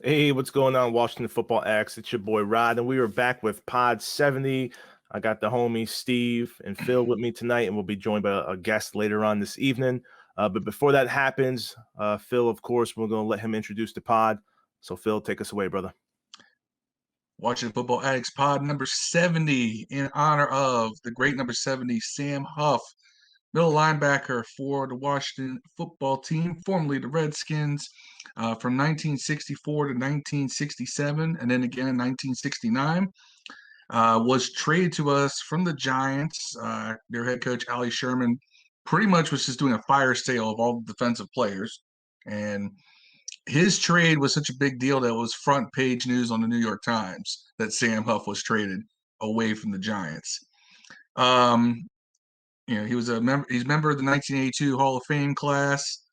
Hey, what's going on, Washington Football X? It's your boy Rod, and we are back with Pod 70. I got the homies Steve and Phil with me tonight, and we'll be joined by a guest later on this evening. But before that happens, Phil, of course, we're going to let him introduce the pod. So, Phil, take us away, brother. Washington Football Addicts pod number 70 in honor of the great number 70, Sam Huff, middle linebacker for the Washington football team, formerly the Redskins, from 1964 to 1967, and then again in 1969. Was traded to us from the Giants. Their head coach, Ali Sherman, pretty much was just doing a fire sale of all the defensive players. And his trade was such a big deal that it was front page news on the New York Times that Sam Huff was traded away from the Giants. He was a member. He's a member of the 1982 Hall of Fame class.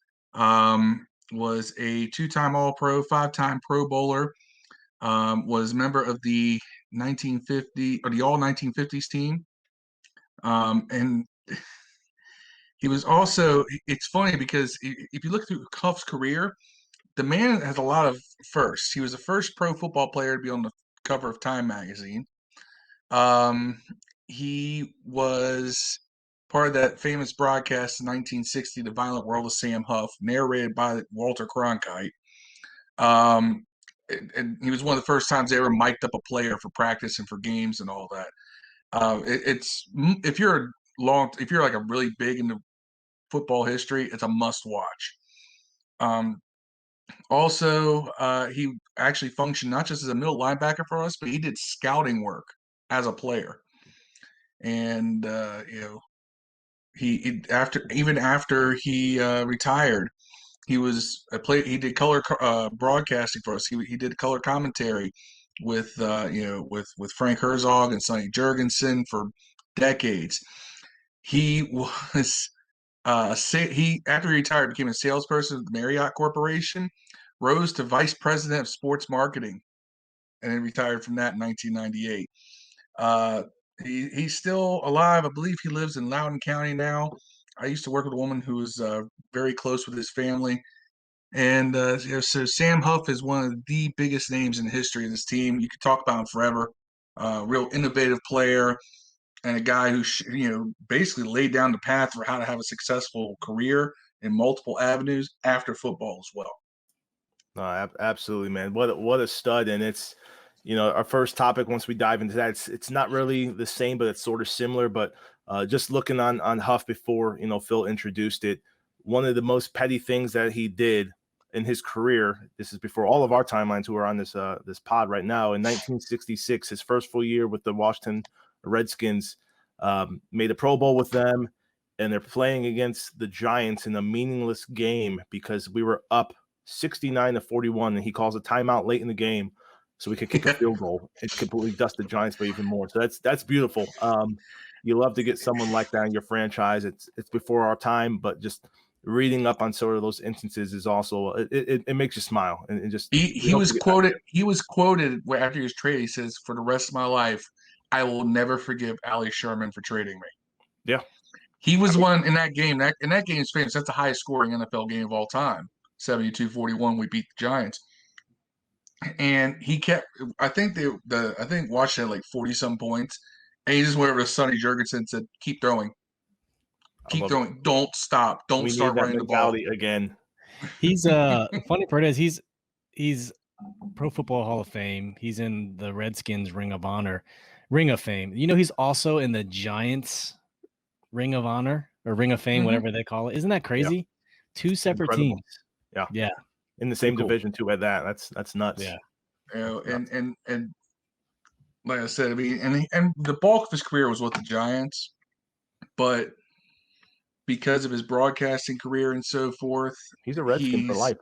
Was a two-time All-Pro, five-time Pro Bowler. Was a member of the 1950 or the All 1950s team. And he was also. It's funny because if you look through Huff's career, the man has a lot of firsts. He was the first pro football player to be on the cover of Time magazine. He was part of that famous broadcast in 1960, The Violent World of Sam Huff, narrated by Walter Cronkite. And he was one of the first times they ever mic'd up a player for practice and for games and all that. It's if you're like a really big into football history, it's a must watch. Also, he actually functioned not just as a middle linebacker for us, but he did scouting work as a player. And he after he retired, he was a play. He did color broadcasting for us. He did color commentary with with Frank Herzog and Sonny Jurgensen for decades. He was he after he retired became a salesperson at the Marriott Corporation, rose to vice president of sports marketing, and then retired from that in 1998. He's still alive. I believe he lives in Loudoun County now. I used to work with a woman who was very close with his family. And so Sam Huff is one of the biggest names in the history of this team. You could talk about him forever. Real innovative player and a guy who basically laid down the path for how to have a successful career in multiple avenues after football as well. No, absolutely, man. What a stud. And it's, our first topic, once we dive into that, it's not really the same, but it's sort of similar. But just looking on Huff before, Phil introduced it, one of the most petty things that he did in his career, this is before all of our timelines who are on this pod right now, in 1966, his first full year with the Washington Redskins, made a Pro Bowl with them, and they're playing against the Giants in a meaningless game because we were up 69-41, and he calls a timeout late in the game so we could kick a field goal and completely dust the Giants by even more. So that's beautiful. You love to get someone like that in your franchise. It's before our time, but just reading up on sort of those instances is also it makes you smile and just he was quoted after he was traded. He says, "For the rest of my life, I will never forgive Ali Sherman for trading me." Yeah, he was one in that game. That game is famous. That's the highest scoring NFL game of all time. 72-41. We beat the Giants, and he kept. I think Washington had like 40-some points, and he just went over to Sonny Jurgensen and said, "Keep throwing, keep throwing. Don't stop. Don't start running the ball again." He's funny part is he's Pro Football Hall of Fame. He's in the Redskins Ring of Fame. He's also in the Giants Ring of Honor or Ring of Fame, whatever they call it. Isn't that crazy? Yeah. Two separate teams. Yeah. In the same division too. At that, that's nuts. Yeah. And like I said, I mean, and the bulk of his career was with the Giants, but because of his broadcasting career and so forth, he's a Redskin for life.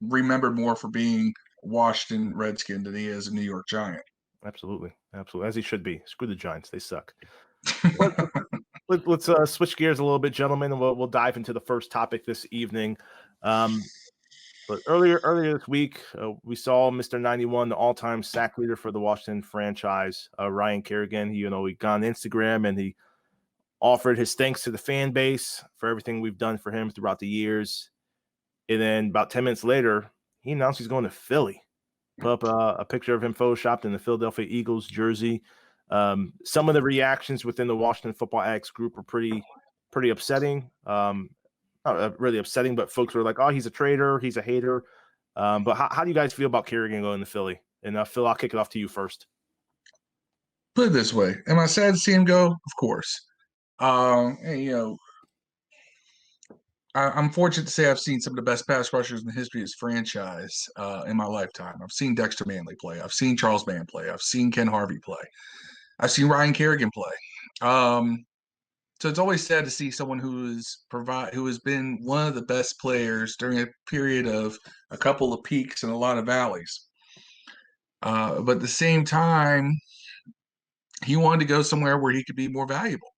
Remembered more for being Washington Redskin than he is a New York Giant. Absolutely, as he should be. Screw the Giants; they suck. Let's switch gears a little bit, gentlemen, and we'll dive into the first topic this evening. But earlier this week, we saw Mr. 91, the all-time sack leader for the Washington franchise, Ryan Kerrigan. He got on Instagram and he offered his thanks to the fan base for everything we've done for him throughout the years. And then about 10 minutes later, he announced he's going to Philly. put up a picture of him photoshopped in the Philadelphia Eagles jersey. Some of the reactions within the Washington Football Addicts group are pretty upsetting. Not really upsetting, but folks were like, "Oh, he's a traitor, he's a hater." But how do you guys feel about Kerrigan going to Philly? And Phil, I'll kick it off to you first. Put it this way: am I sad to see him go? Of course. And, I'm fortunate to say I've seen some of the best pass rushers in the history of this franchise in my lifetime. I've seen Dexter Manley play. I've seen Charles Mann play. I've seen Ken Harvey play. I've seen Ryan Kerrigan play. So it's always sad to see someone who has been one of the best players during a period of a couple of peaks and a lot of valleys. But at the same time, he wanted to go somewhere where he could be more valuable.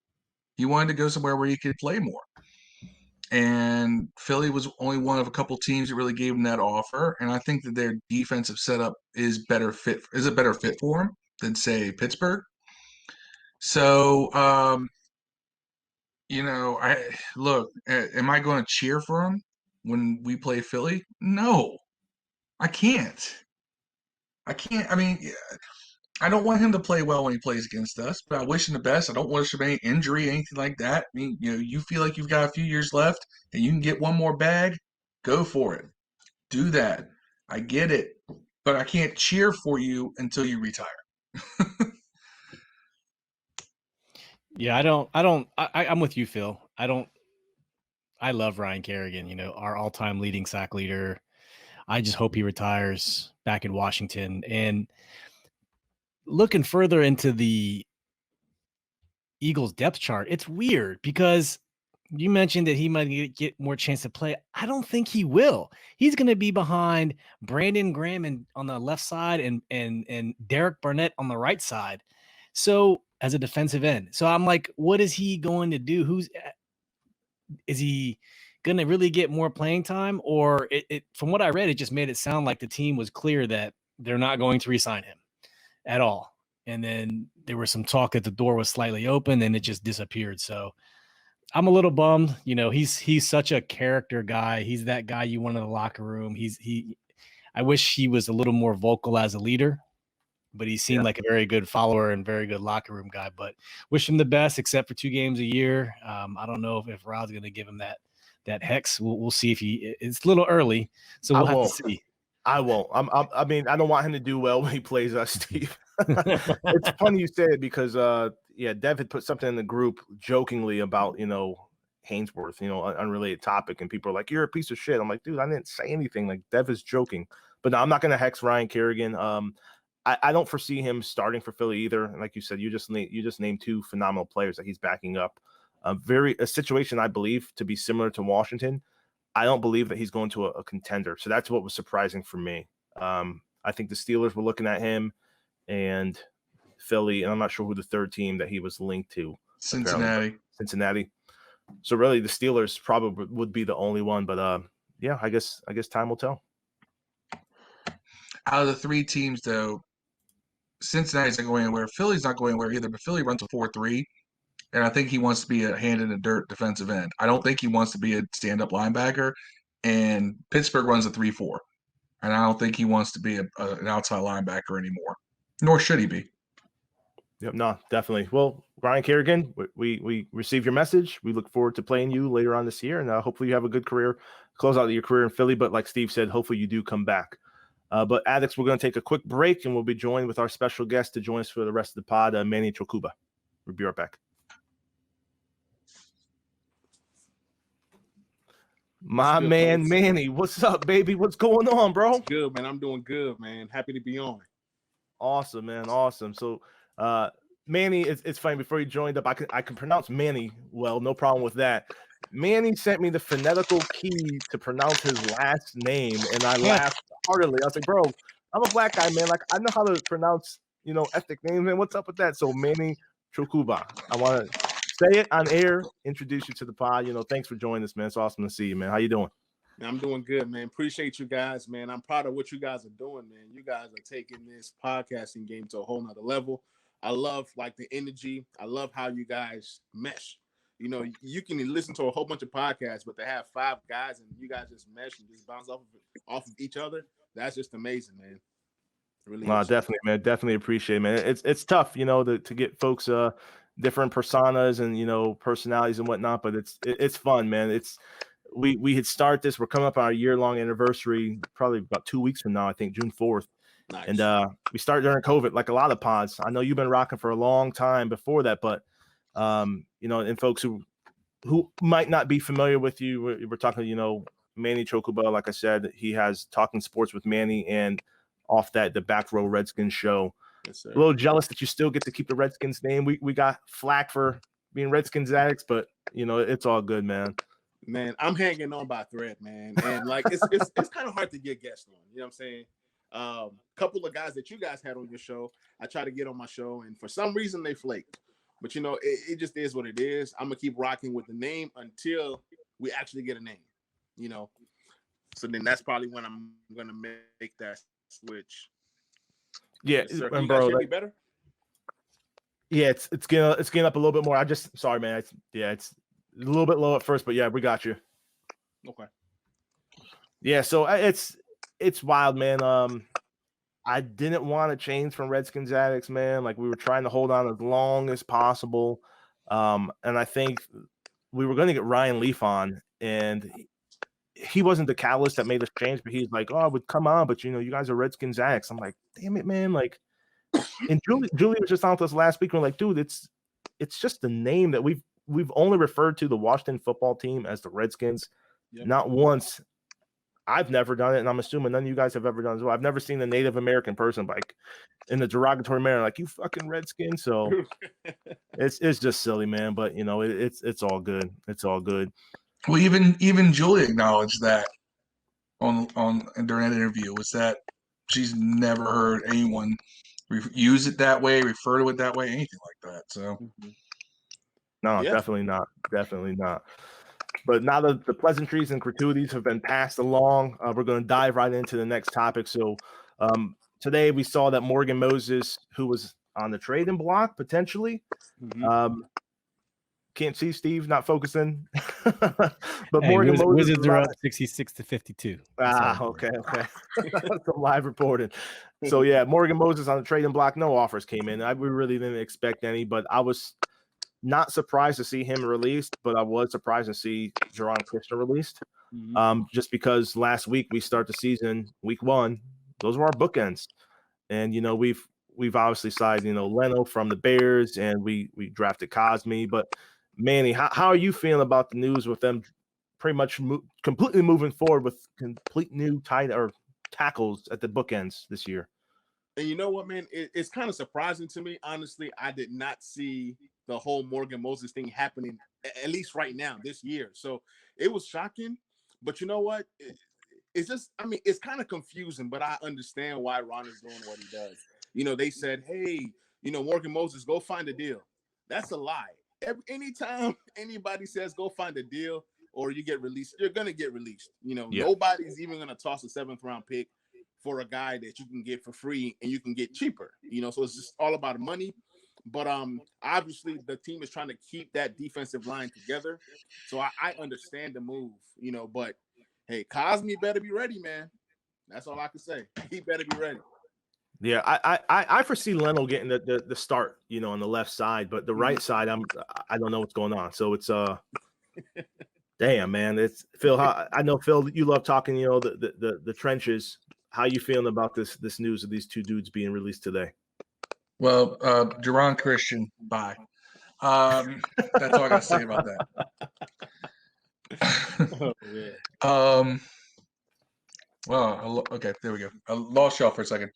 He wanted to go somewhere where he could play more. And Philly was only one of a couple teams that really gave him that offer. And I think that their defensive setup is a better fit for him than, say, Pittsburgh. So, am I going to cheer for him when we play Philly? No, I can't. I mean, I don't want him to play well when he plays against us, but I wish him the best. I don't wish him any injury, anything like that. I mean, you feel like you've got a few years left and you can get one more bag, go for it. Do that. I get it, but I can't cheer for you until you retire. Yeah, I'm with you, Phil. I love Ryan Kerrigan, our all-time leading sack leader. I just hope he retires back in Washington. And looking further into the Eagles depth chart, it's weird because you mentioned that he might get more chance to play. I don't think he will. He's going to be behind Brandon Graham on the left side and Derek Barnett on the right side. So as a defensive end. So I'm like, what is he going to do? Is he going to really get more playing time? Or from what I read, it just made it sound like the team was clear that they're not going to re-sign him at all. And then there was some talk that the door was slightly open and it just disappeared. So I'm a little bummed. He's such a character guy. He's that guy you want in the locker room. I wish he was a little more vocal as a leader, but he seemed like a very good follower and very good locker room guy. But wish him the best, except for 2 games a year. I don't know if Rod's going to give him that hex. We'll see if it's a little early, so we'll have to see. I won't. I mean, I don't want him to do well when he plays us, Steve. It's funny you say it because, Dev had put something in the group jokingly about, Hainsworth, unrelated topic. And people are like, you're a piece of shit. I'm like, dude, I didn't say anything. Like, Dev is joking. But no, I'm not going to hex Ryan Kerrigan. I don't foresee him starting for Philly either. And like you said, you just named 2 phenomenal players that he's backing up. A situation I believe to be similar to Washington. I don't believe that he's going to a contender. So that's what was surprising for me. I think the Steelers were looking at him and Philly, and I'm not sure who the third team that he was linked to. Cincinnati. So really the Steelers probably would be the only one, but I guess time will tell. Out of the 3 teams though, Cincinnati's not going anywhere. Philly's not going anywhere either, but Philly runs a 4-3. And I think he wants to be a hand in the dirt defensive end. I don't think he wants to be a stand-up linebacker. And Pittsburgh runs a 3-4. And I don't think he wants to be an outside linebacker anymore. Nor should he be. Yep, no, definitely. Well, Ryan Kerrigan, we received your message. We look forward to playing you later on this year. And hopefully you have a good career, close out your career in Philly. But like Steve said, hopefully you do come back. But Addicts, we're going to take a quick break, and we'll be joined with our special guest to join us for the rest of the pod, Manny Chokuba. We'll be right back. My man, Manny, what's up, baby? What's going on, bro? It's good, man. I'm doing good, man. Happy to be on. Awesome, man. Awesome. So, Manny, it's funny. Before you joined up, I can pronounce Manny well, no problem with that. Manny sent me the phonetical key to pronounce his last name, and I laughed heartily. I was like, bro, I'm a black guy, man. Like, I know how to pronounce, ethnic names, man. What's up with that? So, Manny Chokuba, I want to say it on air, introduce you to the pod. Thanks for joining us, man. It's awesome to see you, man. How you doing? I'm doing good, man. Appreciate you guys, man. I'm proud of what you guys are doing, man. You guys are taking this podcasting game to a whole nother level. I love the energy. I love how you guys mesh. You can listen to a whole bunch of podcasts, but to have 5 guys and you guys just mesh and just bounce off of each other, that's just amazing, man. Really No, helps you. definitely, man. Definitely appreciate it, man. It's tough, to get folks different personas and personalities and whatnot, but it's fun, man. We had started this. We're coming up on our year-long anniversary, probably about 2 weeks from now, I think June 4th. Nice. And we started during COVID, like a lot of pods. I know you've been rocking for a long time before that, but and folks who might not be familiar with you, we're talking, Manny Chokuba, like I said, he has Talking Sports with Manny, and off that, the Back Row Redskins show. Yes, sir. A little jealous that you still get to keep the Redskins name. We got flack for being Redskins addicts, but it's all good, man. Man, I'm hanging on by a thread, man. And like it's kind of hard to get guests on. You know what I'm saying? Couple of guys that you guys had on your show, I try to get on my show, and for some reason they flaked. But it just is what it is. I'm gonna keep rocking with the name until we actually get a name. So then that's probably when I'm gonna make that switch. Yeah, Yes, sir. Can and you guys bro, hear me better? yeah, it's getting up a little bit more. Sorry, man. It's a little bit low at first, but yeah, we got you. Okay. Yeah, so it's wild, man. I didn't want to change from Redskins addicts, man. Like, we were trying to hold on as long as possible. And I think we were going to get Ryan Leaf on, and he wasn't the catalyst that made us change, but he's like, "Oh, I would come on, but you guys are Redskins addicts." I'm like, "Damn it, man!" Like, and Julie was just on with us last week. We're like, "Dude, it's just the name that we've only referred to the Washington football team as the Redskins, Yep. not once." I've never done it, and I'm assuming none of you guys have ever done it as well. I've never seen a Native American person like in the derogatory manner, like, "You fucking Redskin." So it's just silly, man. But it's all good. It's all good. Well, even Julie acknowledged that on during that interview, was that she's never heard anyone use it that way, refer to it that way, anything like that. So No, Yeah. definitely not. Definitely not. But now that the pleasantries and gratuities have been passed along, we're going to dive right into the next topic. So today we saw that Morgan Moses, who was on the trading block potentially, can't see Steve, not focusing, but Hey, Morgan Moses Wizards are up 66-52. Okay. Some live reporting. So yeah, Morgan Moses on the trading block. No offers came in. We really didn't expect any, but I was not surprised to see him released, but I was surprised to see Geron released. Just because last week we start the season, week 1, those were our bookends, and we've obviously signed Leno from the Bears, and we drafted Cosme. But Manny, how are you feeling about the news with them pretty much completely moving forward with complete new tackles at the bookends this year? And you know what, man? It's kind of surprising to me. Honestly, I did not see the whole Morgan Moses thing happening, at least right now, this year. So it was shocking. But you know what? It's just, it's kind of confusing, but I understand why Ron is doing what he does. They said, hey, Morgan Moses, go find a deal. That's a lie. Anytime anybody says go find a deal or you get released, you're going to get released. Nobody's even going to toss a 7th round pick for a guy that you can get for free and you can get cheaper, so it's just all about money. But obviously the team is trying to keep that defensive line together. So I understand the move, but hey, Cosme better be ready, man. That's all I can say. He better be ready. Yeah, I foresee Leno getting the start, on the left side, but the right side, I don't know what's going on. So it's damn, man. It's Phil. I know, Phil, you love talking, the trenches. How you feeling about this news of these two dudes being released today? Well, Geron Christian, bye. That's all I got to say about that. Well, okay, there we go. I lost y'all for a second.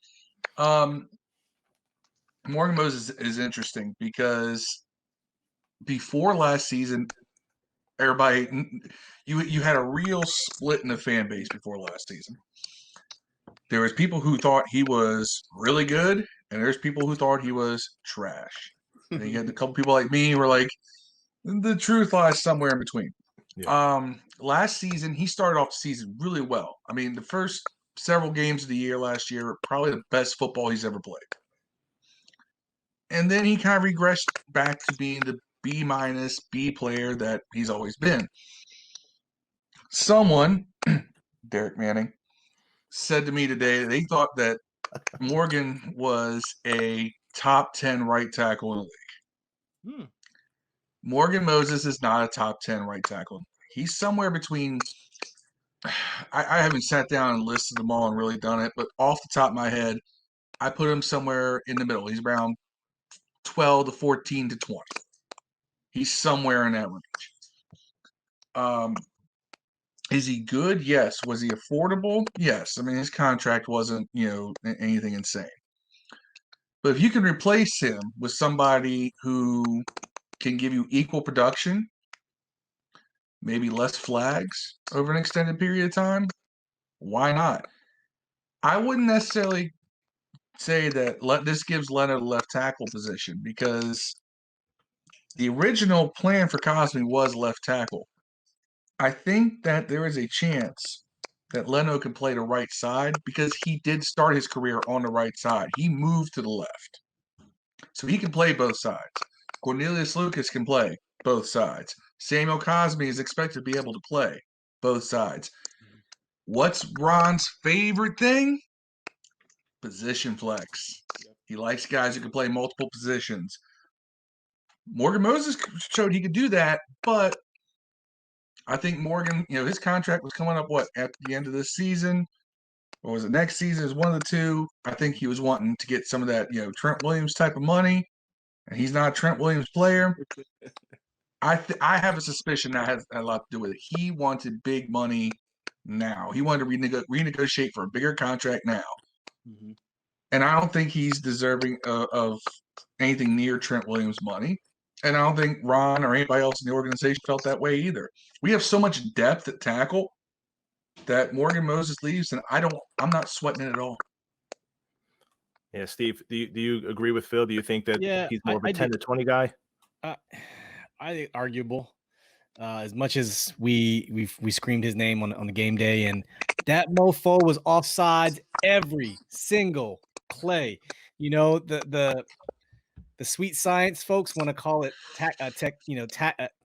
Morgan Moses is interesting because before last season, everybody, you had a real split in the fan base before last season. There was people who thought he was really good, and there's people who thought he was trash. And you had a couple people like me who were like, the truth lies somewhere in between. Yeah. Last season, he started off the season really well. The first several games of the year last year were probably the best football he's ever played. And then he kind of regressed back to being the B- B player that he's always been. Someone, Derek Manning, said to me today that they thought that Morgan was a top 10 right tackle in the league. Hmm. Morgan Moses is not a top 10 right tackle. He's somewhere between, I haven't sat down and listed them all and really done it, but off the top of my head, I put him somewhere in the middle. He's around 12 to 14 to 20. He's somewhere in that range. Is he good? Yes. Was he affordable? Yes. I mean, his contract wasn't, anything insane. But if you can replace him with somebody who can give you equal production, maybe less flags over an extended period of time, why not? I wouldn't necessarily say that this gives Leonard a left tackle position, because the original plan for Cosme was left tackle. I think that there is a chance that Leno can play the right side, because he did start his career on the right side. He moved to the left. So he can play both sides. Cornelius Lucas can play both sides. Samuel Cosme is expected to be able to play both sides. What's Ron's favorite thing? Position flex. He likes guys who can play multiple positions. Morgan Moses showed he could do that, but I think Morgan, his contract was coming up, at the end of this season? Or was it next season? Is one of the two. I think he was wanting to get some of that, Trent Williams type of money, and he's not a Trent Williams player. I have a suspicion that has a lot to do with it. He wanted big money now. He wanted to renegotiate for a bigger contract now. Mm-hmm. And I don't think he's deserving of anything near Trent Williams' money. And I don't think Ron or anybody else in the organization felt that way either. We have so much depth at tackle that Morgan Moses leaves, and I'm not sweating it at all. Yeah, Steve, do you agree with Phil? Do you think that he's more of a 10 to 20 guy? I think arguable. As much as we screamed his name on the game day, and that mofo was offsides every single play. The sweet science folks want to call it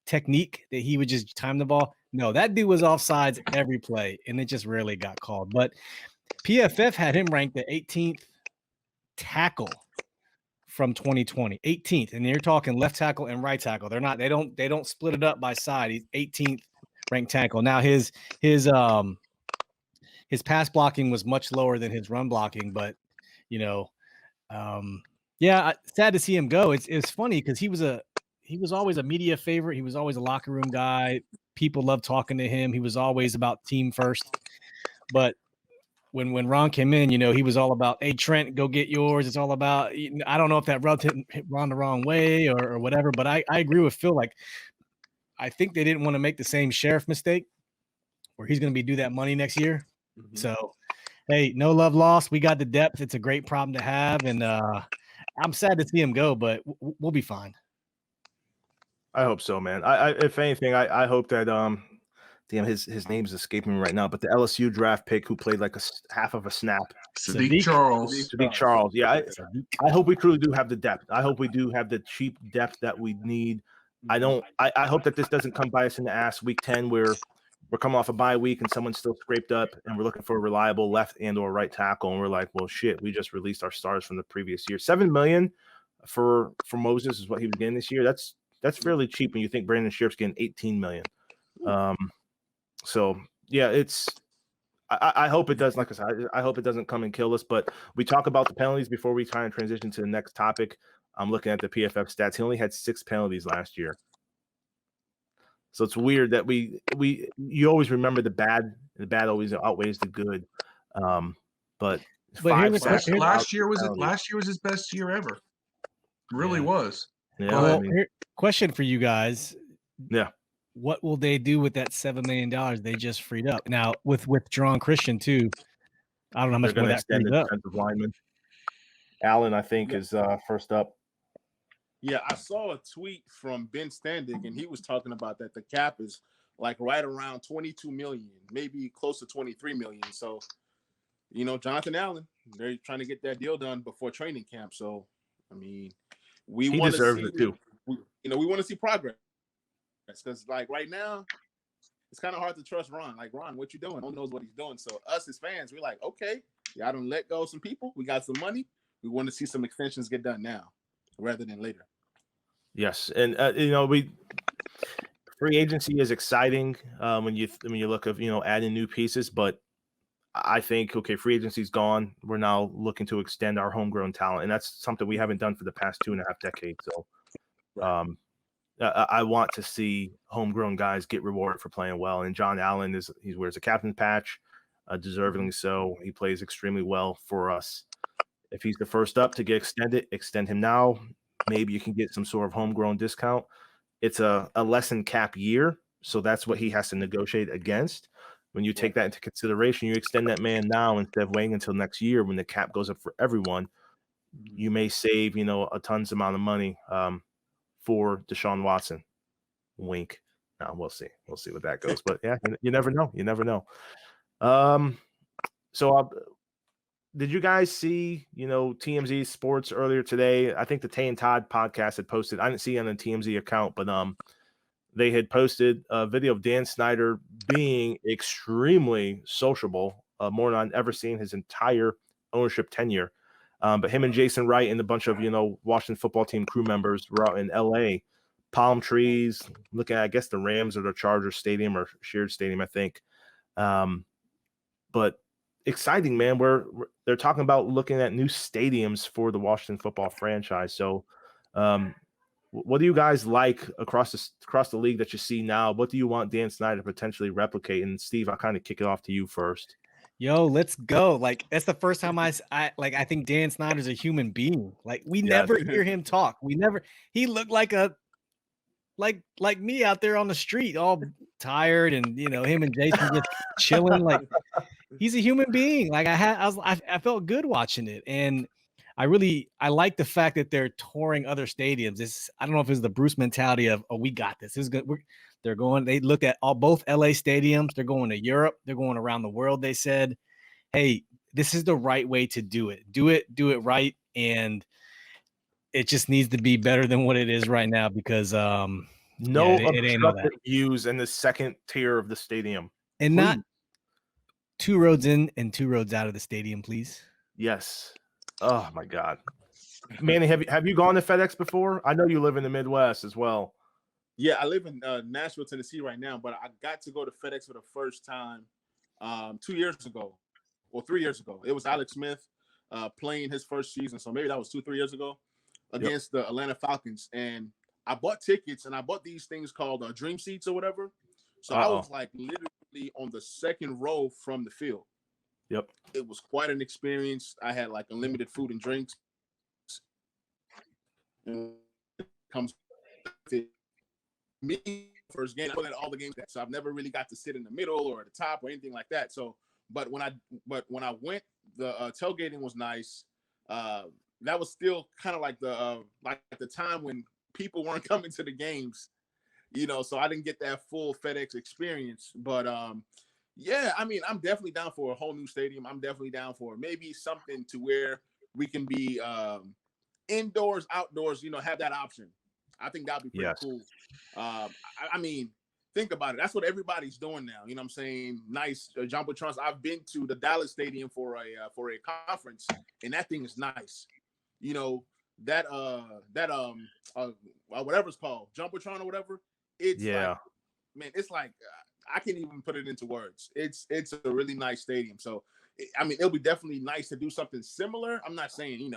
technique, that he would just time the ball. No, that dude was offsides every play, and it just rarely got called. But PFF had him ranked the 18th tackle from 2020, 18th, and you're talking left tackle and right tackle. They don't split it up by side. He's 18th ranked tackle. Now his pass blocking was much lower than his run blocking, but sad to see him go. It's funny because he was always a media favorite. He was always a locker room guy. People loved talking to him. He was always about team first. But when Ron came in, he was all about, hey, Trent, go get yours. It's all about, I don't know if that rubbed Ron the wrong way or whatever, but I agree with Phil. Like, I think they didn't want to make the same Sheriff mistake where he's going to be due that money next year. Mm-hmm. So, hey, no love lost. We got the depth. It's a great problem to have. And I'm sad to see him go, but we'll be fine. I hope so, man. If anything, I hope that damn, his name's escaping me right now, but the LSU draft pick who played like a half of a snap, Sadiq Charles. Yeah, I hope we truly do have the depth. I hope we do have the cheap depth that we need. I hope that this doesn't come by us in the ass week 10 where we're coming off a bye week and someone's still scraped up and we're looking for a reliable left and or right tackle, and we're like, well, shit, we just released our stars from the previous year. $7 million for Moses is what he was getting this year. That's fairly cheap when you think Brandon Scherf's getting $18 million. So yeah, I hope it does. Like I said, I hope it doesn't come and kill us. But we talk about the penalties before we try and transition to the next topic. I'm looking at the PFF stats. He only had 6 penalties last year. So it's weird that you always remember the bad. The bad always outweighs the good. But last year was his best year ever. It really was. Yeah. Well, question for you guys. Yeah. What will they do with that $7 million they just freed up? Now with Geron Christian too, I don't know how much more that frees up. Defensive lineman. Allen, I think, is first up. Yeah, I saw a tweet from Ben Standig, and he was talking about that the cap is like right around 22 million, maybe close to 23 million. So, Jonathan Allen, they're trying to get that deal done before training camp. So, I mean, he deserves it too. We want to see progress. Because like right now, it's kind of hard to trust Ron. Like, Ron, what you doing? No one knows what he's doing. So us as fans, we're like, okay, Y'all don't let go of some people. We got some money. We want to see some extensions get done now rather than later. Yes, and free agency is exciting when you look at adding new pieces, but I think free agency's gone. We're now looking to extend our homegrown talent, and that's something we haven't done for the past 2.5 decades. So, Right. I want to see homegrown guys get rewarded for playing well. And John Allen he wears a captain patch, deservingly so. He plays extremely well for us. If he's the first up to get extended, extend him now. Maybe you can get some sort of homegrown discount. It's a less than cap year, so that's what he has to negotiate against. When you take that into consideration, you extend that man now instead of waiting until next year when the cap goes up for everyone. You may save, a tons amount of money for Deshaun Watson. Wink. No, we'll see. We'll see what that goes. But yeah, you never know. You never know. So did you guys see, TMZ Sports earlier today? I think the Tay and Todd podcast had posted. I didn't see it on the TMZ account, but they had posted a video of Dan Snyder being extremely sociable, more than I've ever seen his entire ownership tenure. But him and Jason Wright and a bunch of, Washington football team crew members were out in LA, palm trees, looking at, I guess, the Rams or the Chargers stadium or shared stadium, I think. But exciting, man. They're talking about looking at new stadiums for the Washington football franchise. So, what do you guys like across the league that you see now? What do you want Dan Snyder to potentially replicate? And Steve, I'll kind of kick it off to you first. Yo, let's go. Like, that's the first time I think Dan Snyder's a human being. Like, we never hear him talk. He looked like like me out there on the street, all tired, and him and Jason just chilling. Like, he's a human being. Like, I felt good watching it. And I like the fact that they're touring other stadiums. I don't know if it's the Bruce mentality of, oh, we got this. This is good. They look at both LA stadiums. They're going to Europe. They're going around the world. They said, hey, this is the right way to do it. Do it right. And it just needs to be better than what it is right now because it ain't all that. Views in the second tier of the stadium. And not 2 roads in and 2 roads out of the stadium, please. Yes. Oh my God. Manny, have you gone to FedEx before? I know you live in the Midwest as well. Yeah, I live in Nashville, Tennessee right now, but I got to go to FedEx for the first time 2 years ago or 3 years ago. It was Alex Smith playing his first season, so maybe that was 2-3 years ago against the Atlanta Falcons. And I bought tickets, and I bought these things called dream seats or whatever. So I was like literally on the second row from the field. Yep. It was quite an experience. I had like unlimited food and drinks. And it comes to me first game. I played all the games, so I've never really got to sit in the middle or at the top or anything like that. So, but when I went, the tailgating was nice. That was still kind of like the time when people weren't coming to the games, so I didn't get that full FedEx experience. But yeah, I mean, I'm definitely down for a whole new stadium. I'm definitely down for maybe something to where we can be indoors, outdoors, have that option. I think that'd be pretty cool. I mean, think about it. That's what everybody's doing now. You know what I'm saying? Nice jumbotrons. I've been to the Dallas Stadium for a conference, and that thing is nice. That whatever it's called, jumbotron or whatever. It's like, man, it's like I can't even put it into words. It's a really nice stadium. So, I mean, it'll be definitely nice to do something similar. I'm not saying,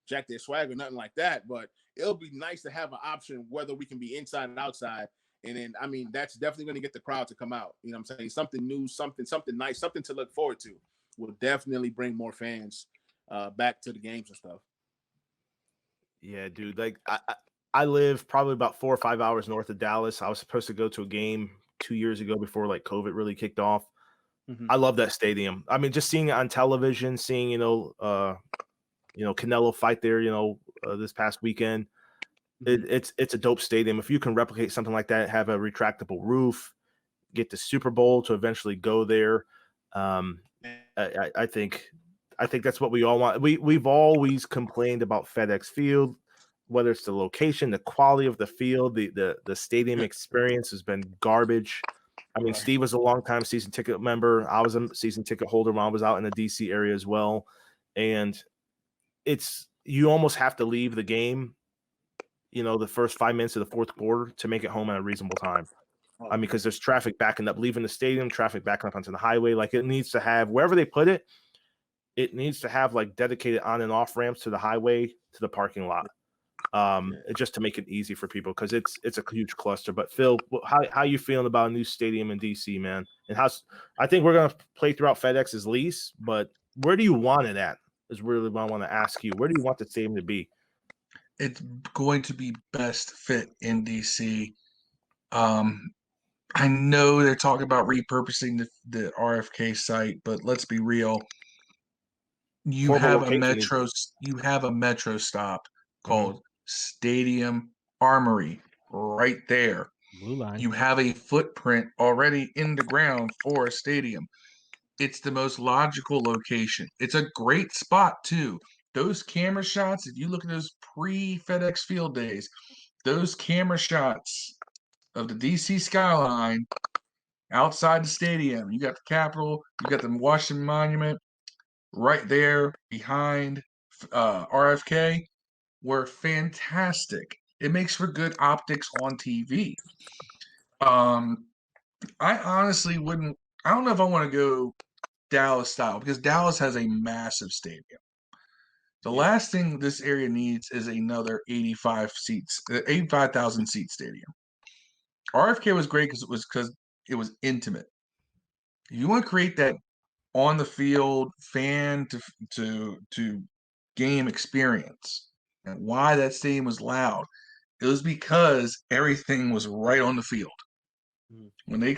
jack their swag or nothing like that, but it'll be nice to have an option whether we can be inside and outside. And then, I mean, that's definitely going to get the crowd to come out. You know what I'm saying? Something new, something nice, something to look forward to will definitely bring more fans back to the games and stuff. Yeah, dude. Like I live probably about 4 or 5 hours north of Dallas. I was supposed to go to a game 2 years ago before like COVID really kicked off. Mm-hmm. I love that stadium. I mean, just seeing it on television, seeing Canelo fight there, this past weekend. It's a dope stadium. If you can replicate something like that, have a retractable roof, get the Super Bowl to eventually go there. I think that's what we all want. We've always complained about FedEx Field, whether it's the location, the quality of the field, the stadium experience has been garbage. I mean, Steve was a longtime season ticket member. I was a season ticket holder when I was out in the DC area as well. And you almost have to leave the game, the first 5 minutes of the fourth quarter to make it home at a reasonable time. I mean, because there's traffic backing up, leaving the stadium, traffic backing up onto the highway. Like, it needs to have, wherever they put it, it needs to have like dedicated on and off ramps to the highway, to the parking lot. Just to make it easy for people, because it's a huge cluster. But Phil, how you feeling about a new stadium in DC, man? And I think we're gonna play throughout FedEx's lease, but where do you want it at? Is really what I want to ask you. Where do you want the stadium to be? It's going to be best fit in DC. I know they're talking about repurposing the RFK site, but let's be real. You Horrible have a metro stop called Stadium Armory right there. Blue line. You have a footprint already in the ground for a stadium. It's the most logical location. It's a great spot too. Those camera shots, if you look at those pre-FedEx Field days, those camera shots of the DC skyline outside the stadium, you got the Capitol, you got the Washington Monument right there behind RFK, were fantastic. It makes for good optics on TV. I honestly wouldn't. I don't know if I want to go Dallas style, because Dallas has a massive stadium. The last thing this area needs is another 85,000 seat stadium. RFK was great because it was intimate. If you want to create that on the field fan to game experience, and why that stadium was loud, it was because everything was right on the field. When they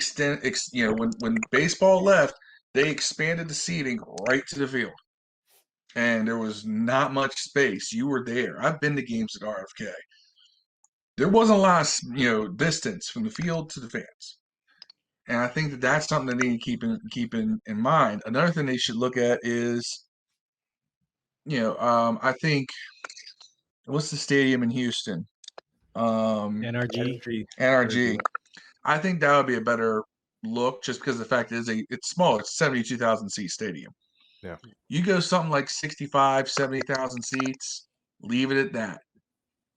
when baseball left, they expanded the seating right to the field, and there was not much space. You were there. I've been to games at RFK. There wasn't a lot of distance from the field to the fans, and I think that's something that they need to keep in mind. Another thing they should look at is, I think, what's the stadium in Houston? NRG. I think that would be a better look, just because the fact is it's small. It's 72,000 seat stadium. Yeah. You go something like 65, 70,000 seats, leave it at that.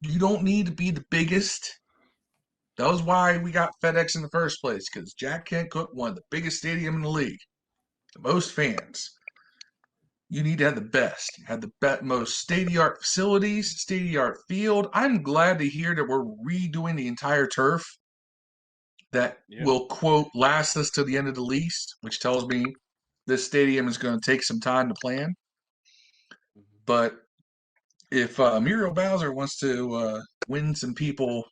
You don't need to be the biggest. That was why we got FedEx in the first place, because Jack Kent Cooke won the biggest stadium in the league, the most fans. You need to have the best, most state-of-the-art facilities, state-of-the-art field. I'm glad to hear that we're redoing the entire turf. That will, quote, last us to the end of the lease, which tells me this stadium is going to take some time to plan. But if Muriel Bowser wants to win some people's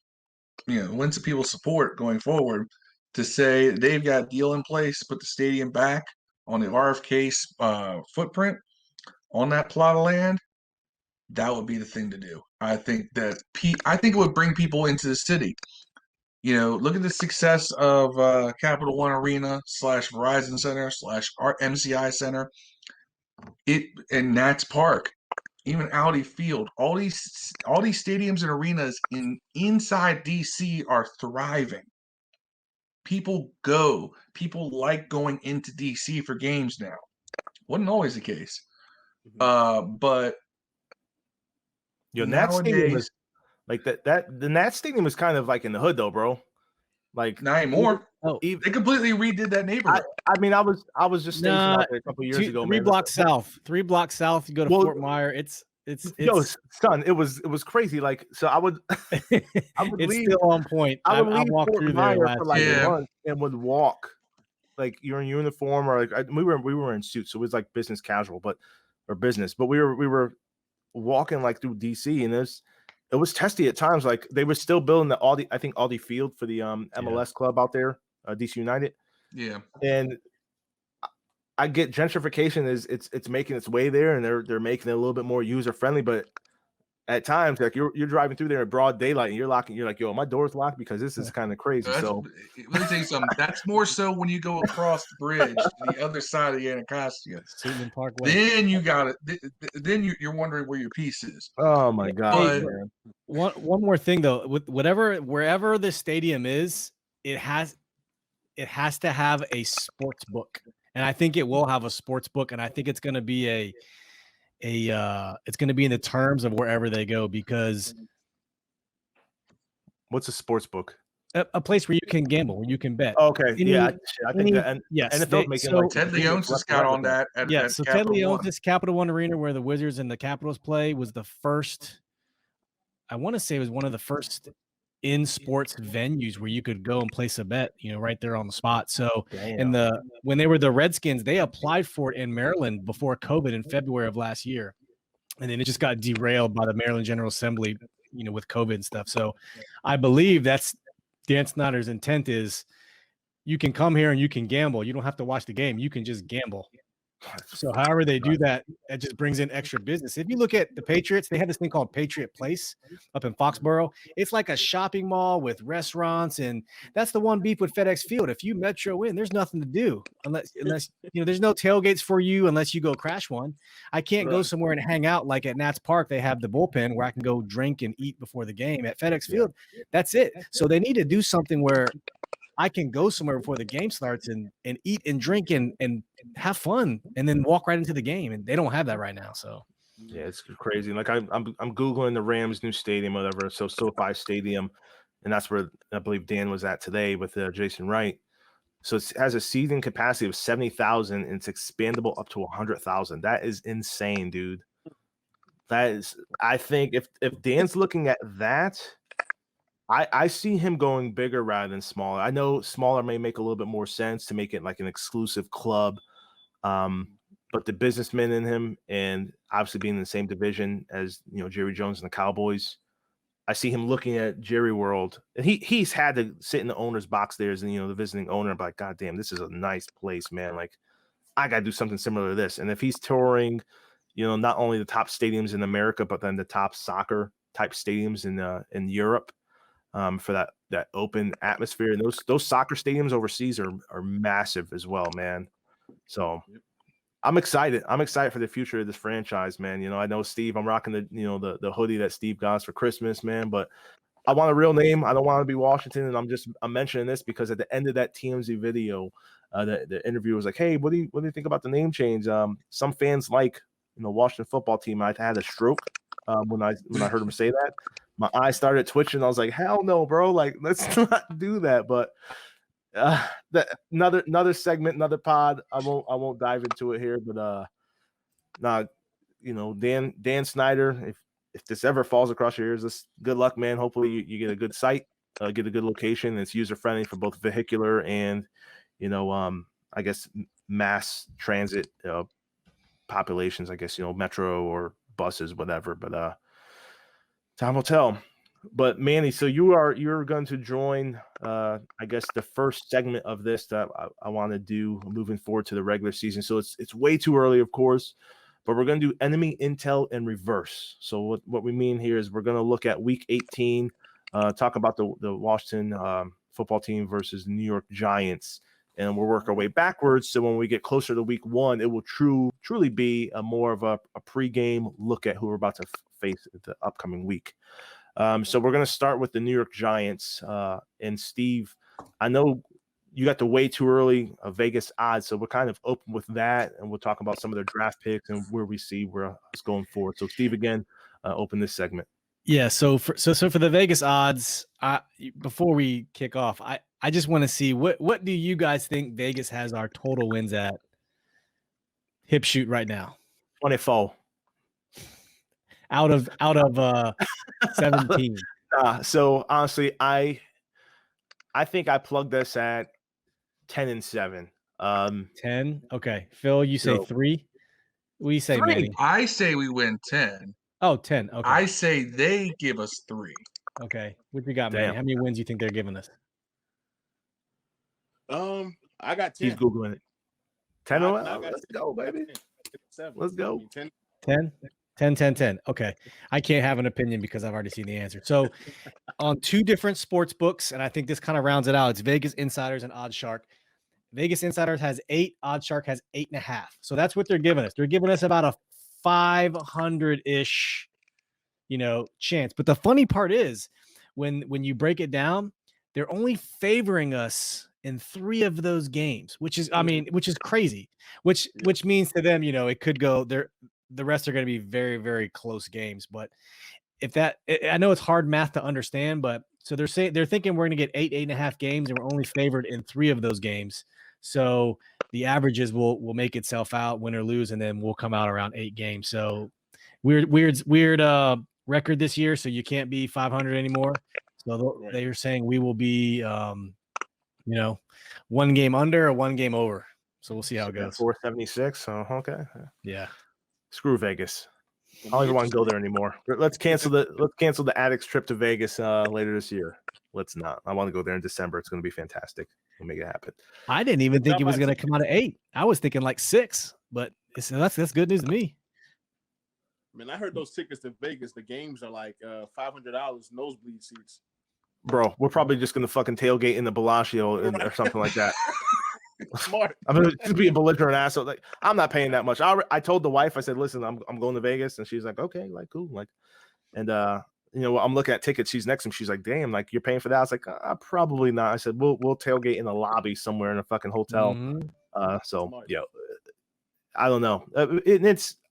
support going forward, to say they've got a deal in place to put the stadium back on the RFK's footprint on that plot of land, that would be the thing to do. I think it would bring people into the city. Look at the success of Capital One Arena / Verizon Center / MCI Center, and Nats Park, even Audi Field. All these stadiums and arenas inside DC are thriving. People like going into DC for games now. Wasn't always the case, but Nats Stadium is like that. The Nats Stadium is kind of like in the hood, though, bro. Like, not anymore. They completely redid that neighborhood. I mean, I was just stationed out there a couple years ago, man. 3 blocks south. You go to Fort Myer. It's son. It was crazy. Like, so I would it's leave, still on point. I would leave walk Fort through Myer there for like a month and would walk. Like, you're in uniform, or like we were in suits, so it was like business casual, but we were walking like through DC, and it was testy at times. Like, they were still building the Aldi Field for the MLS club out there, DC United. Yeah. And I get gentrification it's making its way there, and they're making it a little bit more user friendly, but at times, like, you're driving through there in broad daylight, and you're like, yo, my door's locked, because this is kind of crazy. So let me tell you something. That's more so when you go across the bridge to the other side of the Anacostia. Suitland Parkway. Then you got it. Then you're wondering where your piece is. Oh my God. Man. One more thing though, with wherever the stadium is, it has it has to have a sports book, and I think it will have a sports book, and I think it's going to be it's going to be in the terms of wherever they go, because What's a sports book? a place where you can gamble, where you can bet. Okay, yeah, I think that, and yes, NFL's making like Ted Leon's the scout on that at so Ted Capital Leon's One. this Capital One Arena where the Wizards and the Capitals play was the first. I want to say it was one of the first in sports venues where you could go and place a bet, right there on the spot. So, when they were the Redskins, they applied for it in Maryland before COVID in February of last year. And then it just got derailed by the Maryland General Assembly, with COVID and stuff. So I believe that's Dan Snyder's intent is you can come here and you can gamble. You don't have to watch the game. You can just gamble. So however they do that, it just brings in extra business. If you look at the Patriots, they have this thing called Patriot Place up in Foxborough. It's like a shopping mall with restaurants, and that's the one beef with FedEx Field. If you Metro in, there's nothing to do unless there's no tailgates for you unless you go crash one. I can't go somewhere and hang out like at Nats Park. They have the bullpen where I can go drink and eat before the game. At FedEx Field, that's it. So they need to do something where I can go somewhere before the game starts and eat and drink and have fun and then walk right into the game. And they don't have that right now. So yeah, it's crazy. Like I'm Googling the Rams' new stadium, whatever. So SoFi Stadium, and that's where I believe Dan was at today with Jason Wright. So it has a seating capacity of 70,000 and it's expandable up to 100,000. That is insane, dude. That is, I think if Dan's looking at that, I see him going bigger rather than smaller. I know smaller may make a little bit more sense to make it like an exclusive club. But the businessman in him, and obviously being in the same division as Jerry Jones and the Cowboys, I see him looking at Jerry World, and he's had to sit in the owner's box there as the visiting owner, and be like, God damn, this is a nice place, man. Like, I gotta do something similar to this. And if he's touring, not only the top stadiums in America, but then the top soccer type stadiums in Europe, for that open atmosphere, and those soccer stadiums overseas are massive as well, man. So I'm excited. I'm excited for the future of this franchise, man. I know Steve, I'm rocking the hoodie that Steve got us for Christmas, man, but I want a real name. I don't want to be Washington. And I'm mentioning this because at the end of that TMZ video, the interview was like, hey, what do you think about the name change? Some fans like, Washington football team. I had a stroke when I heard him say that. My eyes started twitching. I was like, hell no, bro. Like, let's not do that. But another segment, another pod. I won't dive into it here, but Dan Snyder, if this ever falls across your ears, this good luck, man. Hopefully you get a good site, get a good location, and it's user friendly for both vehicular and I guess mass transit populations, I guess, metro or buses, whatever, but time will tell. But Manny, so you're going to join I guess the first segment of this that I want to do moving forward to the regular season. So it's way too early, of course, but we're going to do enemy intel in reverse. So what we mean here is we're going to look at week 18, talk about the Washington football team versus the New York Giants, and we'll work our way backwards. So when we get closer to week 1, it will truly be more of a pregame look at who we're about to face the upcoming week. So we're going to start with the New York Giants. And Steve, I know you got the way too early Vegas odds, so we're kind of open with that, and we'll talk about some of their draft picks and where we see where it's going forward. So Steve, again, open this segment. Yeah. So for the Vegas odds, before we kick off, I just want to see what do you guys think Vegas has our total wins at? Hip shoot right now. 24. Out of 17. So honestly, I think I plugged this at 10-7. 10. Okay. Phil, you say 3. What do you say, Manny? I say we win 10. Oh, 10. Okay. I say they give us 3. Okay. What you got, Manny? How many wins do you think they're giving us? I got 10. He's Googling it. 10. Let's go, baby. 7. Let's go. 10. Okay. I can't have an opinion because I've already seen the answer. So on 2 different sports books, and I think this kind of rounds it out, it's Vegas Insiders and OddsShark. Vegas Insiders has 8, OddsShark has 8.5. So that's what they're giving us. They're giving us about a 500-ish, chance. But the funny part is when you break it down, they're only favoring us in 3 of those games, which is, I mean, which is crazy. Which means to them, it could go there. The rest are going to be very, very close games. But if that, I know it's hard math to understand, but so they're thinking we're going to get 8.5 games, and we're only favored in 3 of those games. So the averages will make itself out, win or lose, and then we'll come out around 8 games. So weird record this year. So you can't be 500 anymore. So they are saying we will be, 1 game under or 1 game over. So we'll see how it goes. 476. So okay. Yeah. Screw Vegas. I don't even want to go there anymore. Let's cancel the Addicts trip to Vegas later this year. Let's not. I want to go there in December. It's going to be fantastic. We'll make it happen. I didn't even think it was going to come out at 8. I was thinking like 6, but that's good news to me. Man, I heard those tickets to Vegas. The games are like $500 nosebleed seats. Bro, we're probably just going to fucking tailgate in the Bellagio or something like that. Smart. I'm gonna just be a belligerent asshole. Like, I'm not paying that much. I told the wife, I said, listen, I'm going to Vegas, and she's like, okay, like cool, like, and I'm looking at tickets. She's next to me. She's like, damn, like you're paying for that. I was like, probably not. I said, we'll tailgate in the lobby somewhere in a fucking hotel. Mm-hmm. So yeah, I don't know.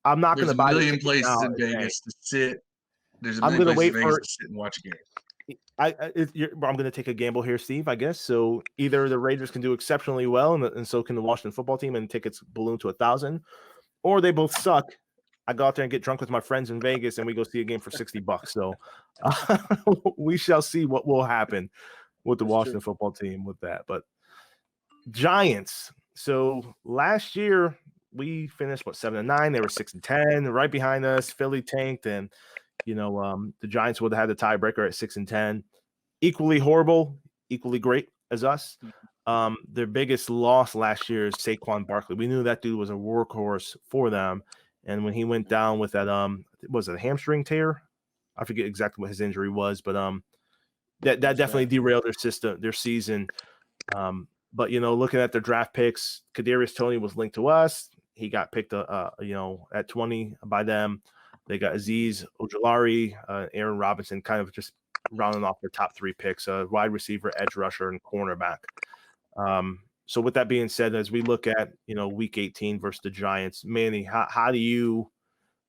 I'm not going to buy a million places in Vegas to sit. There's a million places in Vegas to sit and watch a game. I'm going to take a gamble here, Steve, I guess. So either the Raiders can do exceptionally well, and so can the Washington football team, and tickets balloon to 1,000, or they both suck. I go out there and get drunk with my friends in Vegas, and we go see a game for $60. So we shall see what will happen with the Washington football team with that. But Giants. So last year we finished 7-9. They were 6-10, right behind us. Philly tanked, and the Giants would have had the tiebreaker at 6-10. Equally horrible, equally great as us. Their biggest loss last year is Saquon Barkley. We knew that dude was a workhorse for them. And when he went down with that, was it a hamstring tear? I forget exactly what his injury was, but that definitely derailed their season. But looking at their draft picks, Kadarius Toney was linked to us. He got picked, at 20 by them. They got Azeez Ojulari, Aaron Robinson, kind of just rounding off their top 3 picks, wide receiver, edge rusher, and cornerback. So with that being said, as we look at, week 18 versus the Giants, Manny, how do you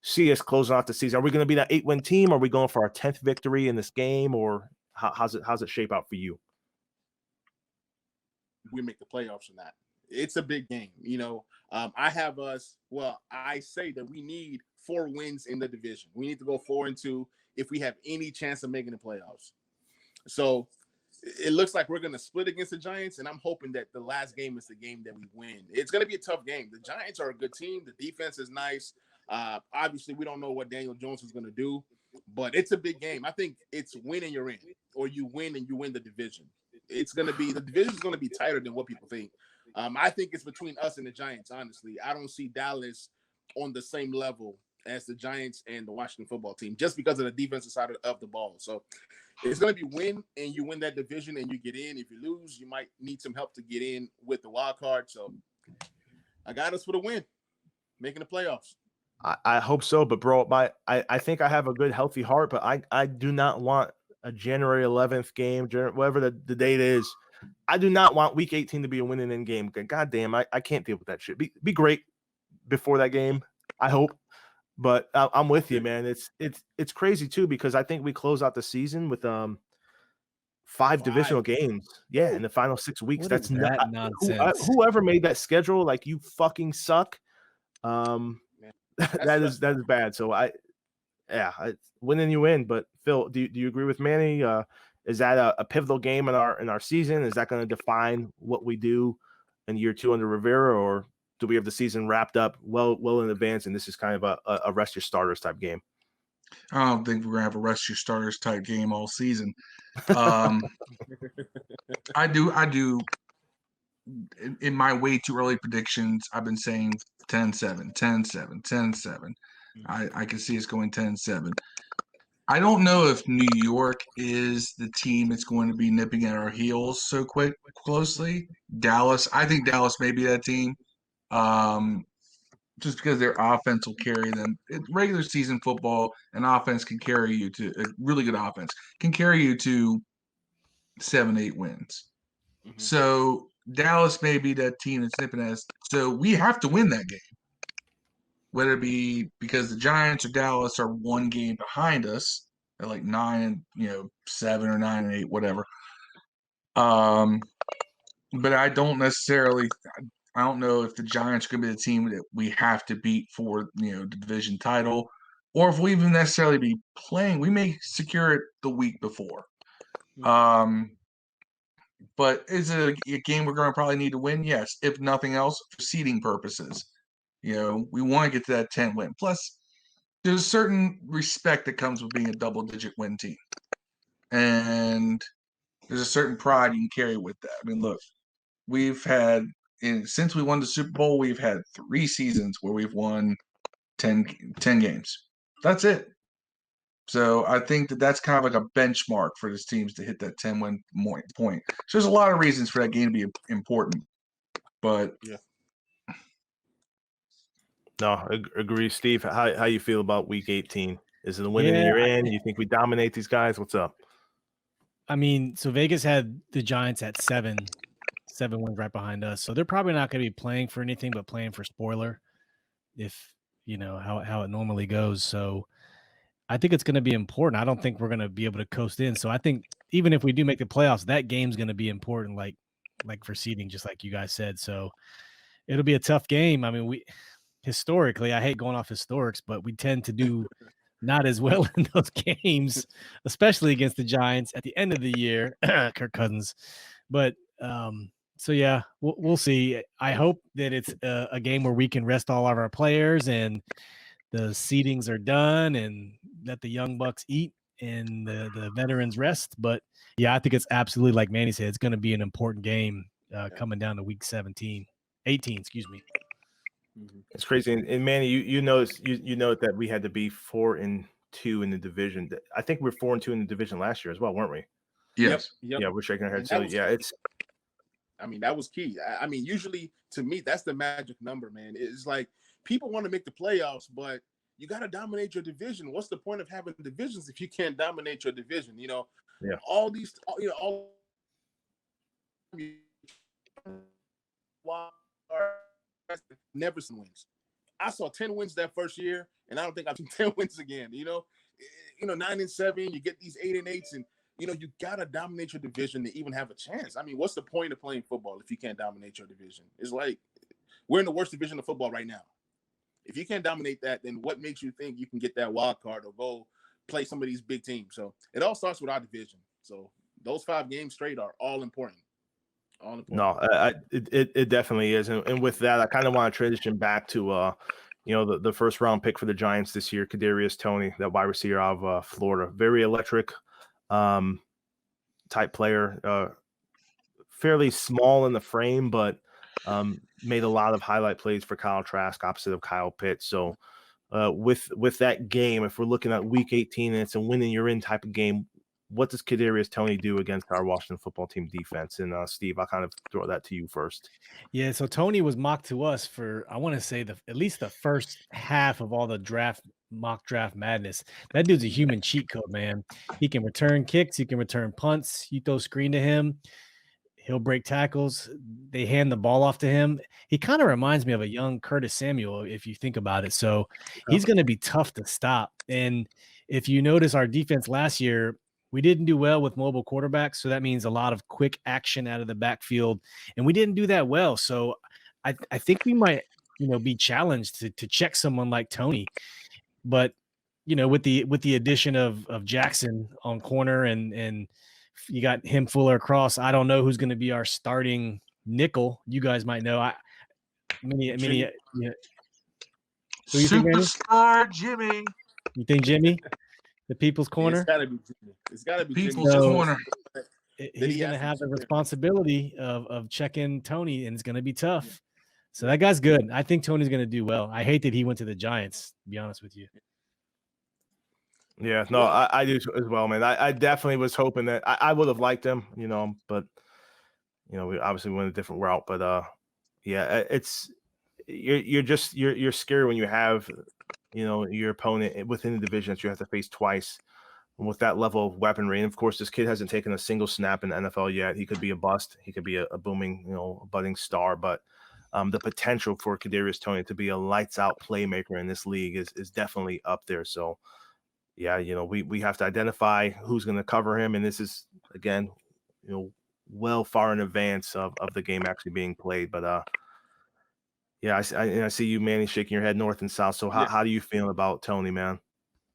see us closing out the season? Are we going to be that 8-win team? Are we going for our 10th victory in this game, or how's it shape out for you? We make the playoffs or not. It's a big game. I have us. Well, I say that we need 4 wins in the division. We need to go 4-2 if we have any chance of making the playoffs. So it looks like we're going to split against the Giants, and I'm hoping that the last game is the game that we win. It's going to be a tough game. The Giants are a good team. The defense is nice. Obviously, we don't know what Daniel Jones is going to do, but it's a big game. I think it's win and you're in, or you win and you win the division. The division is going to be tighter than what people think. I think it's between us and the Giants, honestly. I don't see Dallas on the same level as the Giants and the Washington football team, just because of the defensive side of the ball. So it's going to be win, and you win that division and you get in. If you lose, you might need some help to get in with the wild card. So I got us for the win, making the playoffs. I hope so, but bro, I think I have a good, healthy heart, but I do not want a January 11th game, whatever the date is. I do not want week 18 to be a winning in game. God damn, I can't deal with that shit. Be great before that game, I hope. But I'm with you, man. It's crazy too, because I think we close out the season with 5 divisional games. Yeah, in the final 6 weeks. What that's is that nonsense. Whoever made that schedule, like, you fucking suck. That is bad. So win and you win. But Phil, do you agree with Manny? Is that a pivotal game in our season? Is that going to define what we do in year 2 under Rivera, or do we have the season wrapped up well in advance, and this is kind of a rest your starters type game? I don't think we're gonna have a rest your starters type game all season. I do. In my way too early predictions, I've been saying 10-7, 10-7, 10-7. I can see us going 10-7. I don't know if New York is the team that's going to be nipping at our heels so closely. Dallas, I think Dallas may be that team. Just because their offense will carry them. Regular season football, an offense can carry you to a really good offense can carry you to 7-8 wins. Mm-hmm. So Dallas may be that team that's nipping at us. So we have to win that game. Whether it be because the Giants or Dallas are one game behind us at like 7 or 9 and 8, whatever. But I don't know if the Giants are going to be the team that we have to beat for, the division title, or if we even necessarily be playing. We may secure it the week before. But is it a game we're going to probably need to win? Yes, if nothing else, for seeding purposes. We want to get to that 10 win. Plus, there's a certain respect that comes with being a double-digit win team. And there's a certain pride you can carry with that. I mean, look, we've had, since we won the Super Bowl, we've had 3 seasons where we've won 10 games. That's it. So I think that's kind of like a benchmark for these teams to hit that 10-win point. So there's a lot of reasons for that game to be important. But yeah. No, agree, Steve. How you feel about Week 18? Is it a win and you're in? You think we dominate these guys? What's up? I mean, so Vegas had the Giants at 7 wins right behind us. So they're probably not going to be playing for anything but playing for spoiler, if how it normally goes. So I think it's going to be important. I don't think we're going to be able to coast in. So I think even if we do make the playoffs, that game's going to be important, like for seeding, just like you guys said. So it'll be a tough game. I mean, historically, I hate going off historics, but we tend to do not as well in those games, especially against the Giants at the end of the year, Kirk Cousins. But so yeah, we'll see. I hope that it's a game where we can rest all of our players and the seedings are done and let the young bucks eat and the veterans rest. But yeah, I think it's absolutely, like Manny said, it's going to be an important game coming down to week 18, excuse me. It's crazy. And Manny, you know that we had to be 4-2 in the division. I think we were 4-2 in the division last year as well, weren't we? Yes. Yep. Yeah, we're shaking our heads. So yeah, that was key. I mean, usually to me, that's the magic number, man. It's like people want to make the playoffs, but you got to dominate your division. What's the point of having divisions if you can't dominate your division? Yeah. All these, never some wins. I saw 10 wins that first year, and I don't think I've seen 10 wins again. 9-7, you get these 8-8s, and you gotta dominate your division to even have a chance. I mean, what's the point of playing football if you can't dominate your division? It's like we're in the worst division of football right now. If you can't dominate that, then what makes you think you can get that wild card or go play some of these big teams? So it all starts with our division. So those 5 games straight are all important. All important. No, it definitely is. And with that, I kind of want to transition back to the first round pick for the Giants this year, Kadarius Toney, that wide receiver out of Florida. Very electric type player, fairly small in the frame, but made a lot of highlight plays for Kyle Trask, opposite of Kyle Pitts. So with that game, if we're looking at week 18 and it's a win and you're in type of game, what does Kadarius Toney do against our Washington football team defense? And Steve, I'll kind of throw that to you first. Yeah, so Toney was mocked to us for, I want to say, at least the first half of all the mock draft madness. That dude's a human cheat code, man. He can return kicks, he can return punts. You throw screen to him, he'll break tackles. They hand the ball off to him. He kind of reminds me of a young Curtis Samuel, if you think about it. So he's going to be tough to stop. And if you notice our defense last year, we didn't do well with mobile quarterbacks. So that means a lot of quick action out of the backfield. And we didn't do that well. So I think we might, be challenged to check someone like Toney. But, with the addition of Jackson on corner and you got him Fuller across, I don't know who's going to be our starting nickel. You guys might know. Many. Superstar Jimmy. You think Jimmy? The People's Corner? It's got to be People's Corner. He's going to have the responsibility of checking Toney, and it's going to be tough. So that guy's good. I think Toney's going to do well. I hate that he went to the Giants, to be honest with you. Yeah, no, I do as well, man. I definitely was hoping that I would have liked him, but, we obviously went a different route. But, yeah, it's you're scared when you have, your opponent within the division that you have to face twice. with that level of weaponry. And of course, this kid hasn't taken a single snap in the NFL yet. He could be a bust. He could be a booming, a budding star. But the potential for Kadarius Toney to be a lights out playmaker in this league is definitely up there. So, yeah, we have to identify who's going to cover him. And this is, again, well far in advance of the game actually being played. But yeah, I see you, Manny, shaking your head north and south. So how do you feel about Toney, man?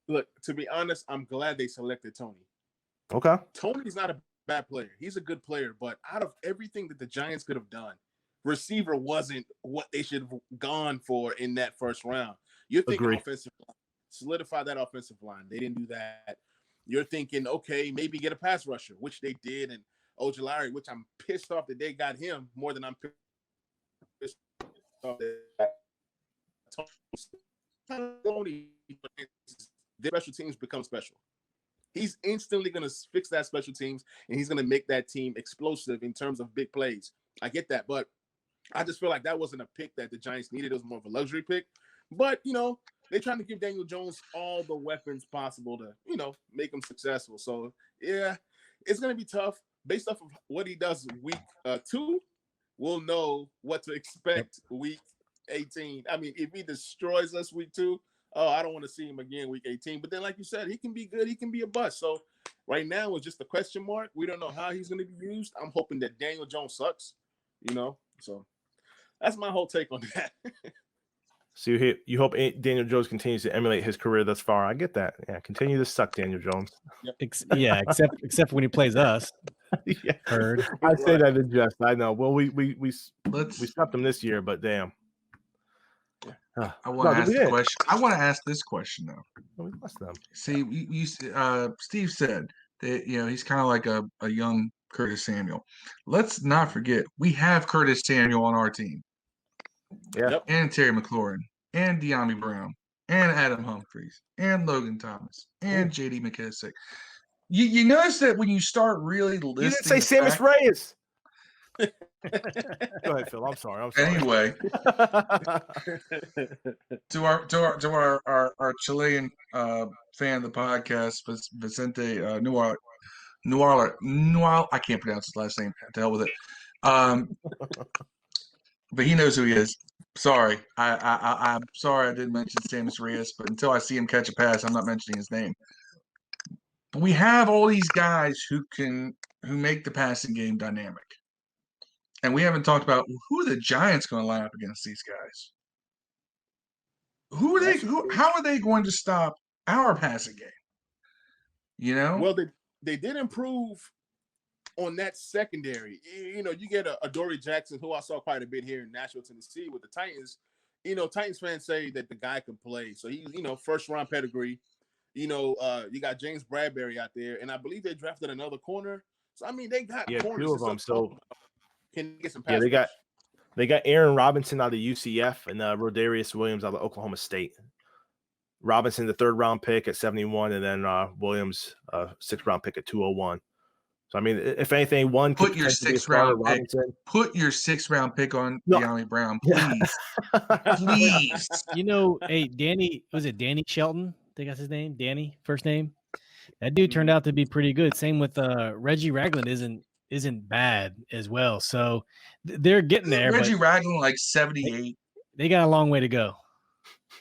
Look, to be honest, I'm glad they selected Toney. Okay. Tony's not a bad player. He's a good player, but out of everything that the Giants could have done, receiver wasn't what they should have gone for in that first round. You're thinking offensive line, solidify that offensive line. They didn't do that. You're thinking, okay, maybe get a pass rusher, which they did, and Ojulari, which I'm pissed off that they got him more than I'm pissed off that Tony. Their special teams become special. He's instantly going to fix that special teams, and he's going to make that team explosive in terms of big plays. I get that, but I just feel like that wasn't a pick that the Giants needed. It was more of a luxury pick. But, they're trying to give Daniel Jones all the weapons possible to, make him successful. So, yeah, it's going to be tough. Based off of what he does week 2, we'll know what to expect week 18. I mean, if he destroys us week 2, I don't want to see him again week 18. But then, like you said, he can be good. He can be a bust. So right now it's just a question mark. We don't know how he's going to be used. I'm hoping that Daniel Jones sucks, So that's my whole take on that. So you hope Daniel Jones continues to emulate his career thus far. I get that. Yeah, continue to suck, Daniel Jones. Yep. Except when he plays us. Yeah. Heard. I say that in jest. I know. Well, we swept him this year, but damn. I want to ask the question. I want to ask this question though. See, Steve said that he's kind of like a young Curtis Samuel. Let's not forget we have Curtis Samuel on our team. Yeah, and Terry McLaurin, and De'Ami Brown, and Adam Humphries, and Logan Thomas, and J.D. McKissick. You notice that when you start really listing, you didn't say Sammis Reyes. Go ahead, Phil. I'm sorry. Anyway, to our Chilean fan of the podcast, Vicente Nual, I can't pronounce his last name. To hell with it. But he knows who he is. Sorry, I'm sorry I didn't mention Sammis Reyes, but until I see him catch a pass, I'm not mentioning his name. But we have all these guys who make the passing game dynamic. And we haven't talked about who are the Giants going to line up against these guys. How are they going to stop our passing game? Well, they did improve on that secondary. You get a Dory Jackson, who I saw quite a bit here in Nashville, Tennessee with the Titans. Titans fans say that the guy can play. So he's, first round pedigree. You got James Bradbury out there, and I believe they drafted another corner. So I mean, they got corners. 2 of them. So can get some pass. Yeah, they got Aaron Robinson out of UCF and Rodarius Williams out of Oklahoma State. Robinson, the 3rd round pick at 71, and then Williams, 6th round pick at 201. So I mean, if anything, one put your 6th round pick. Put your 6th round pick on De'Ami Brown, please, please. Hey, Danny, was it Danny Shelton? I think that's his name. Danny, first name. That dude turned out to be pretty good. Same with Reggie Ragland isn't bad as well. So they're getting there. Reggie Ragland like 78. They got a long way to go.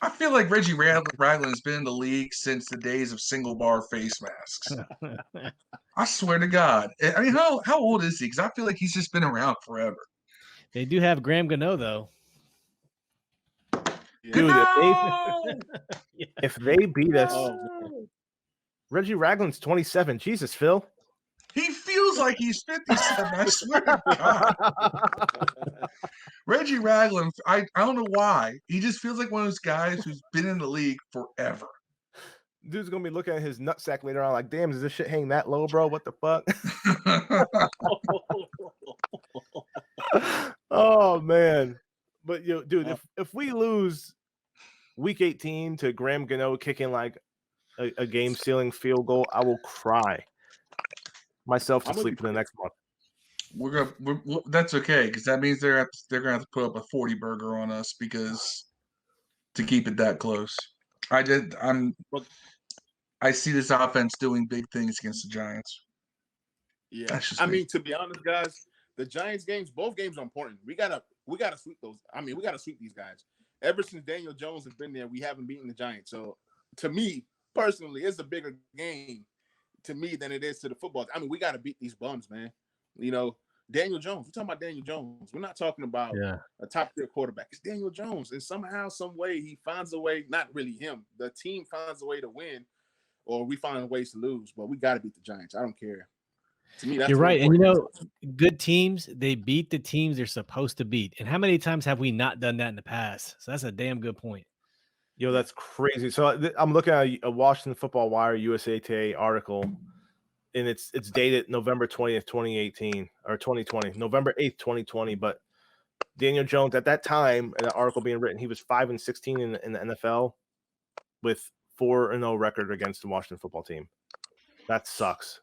I feel like Reggie Ragland has been in the league since the days of single bar face masks. I swear to God. I mean, how old is he? Because I feel like he's just been around forever. They do have Graham Gano, though. Dude, if they beat us, Reggie Ragland's 27. Jesus, Phil. He feels like he's 57. I swear to God. Reggie Ragland, I don't know why. He just feels like one of those guys who's been in the league forever. Dude's going to be looking at his nutsack later on like, damn, is this shit hanging that low, bro? What the fuck? Oh, man. But, dude, if we lose week 18 to Graham Gano kicking like a game-sealing field goal, I will cry myself to sleep for the next month. That's okay, because that means they're gonna have to put up a 40 burger on us because to keep it that close. I see this offense doing big things against the Giants. Yeah, That's just I me. mean, to be honest, guys, the Giants games, both games are important. We gotta sweep those. I mean, we gotta sweep these guys. Ever since Daniel Jones has been there, we haven't beaten the Giants. So, to me personally, it's a bigger game to me than it is to the football. I mean, we gotta beat these bums, man. You know, Daniel Jones. We're talking about Daniel Jones. We're not talking about a top tier quarterback. It's Daniel Jones, and somehow, some way, he finds a way. Not really him. The team finds a way to win, or we find ways to lose. But we gotta beat the Giants. I don't care. To me, that's You're right. And good teams, they beat the teams they're supposed to beat. And how many times have we not done that in the past? So that's a damn good point. Yo, that's crazy. So I'm looking at a Washington Football Wire USA Today article, and it's dated November 20th, 2018 or 2020, November 8th, 2020. But Daniel Jones at that time, in the article being written, he was 5-16 in the NFL with 4-0 record against the Washington football team. That sucks.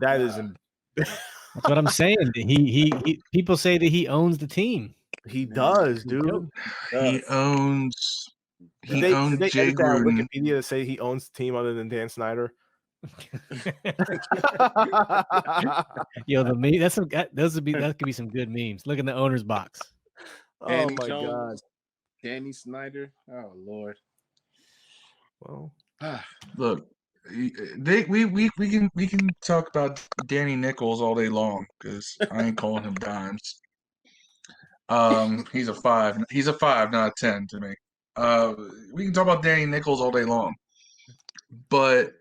That is. That's what I'm saying. He people say that he owns the team. He does, dude. He owns. Did they edit that on Gruden. Wikipedia to say he owns the team other than Dan Snyder? Yo, the meme. That could be some good memes. Look in the owner's box. Oh my God, Danny Snyder. Oh Lord. Well, look, we can talk about Danny Nichols all day long because I ain't calling him dimes. He's a 5. He's a 5, not a 10 to me. We can talk about Danny Nichols all day long, but